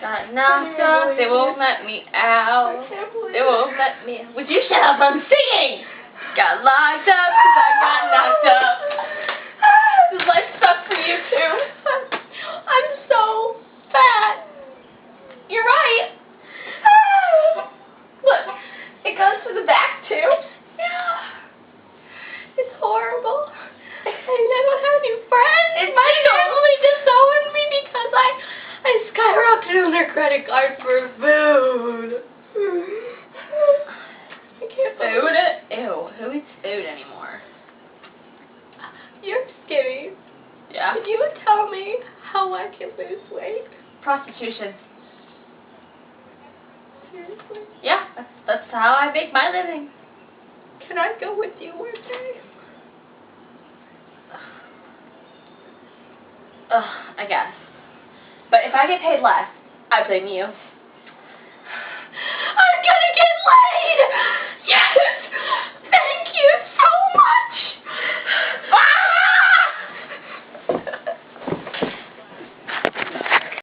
Got knocked up, they won't let me out. I can't believe They won't let me out. Would you shut up? I'm singing! Got locked up because I got knocked up. Does life suck for you too? I'm so fat. You're right. Look, it goes to the back too. Yeah. It's horrible. I don't have any friends. It's My legal. family disowned me because I skyrocketed on their credit card for food. I can't believe Food? Ew, who eats food anymore? You're skinny. Yeah. Can you tell me how I can lose weight? Prostitution. Seriously? Yeah, that's how I make my living. Can I go with you one day? Ugh, I guess. But if I get paid less, I blame you.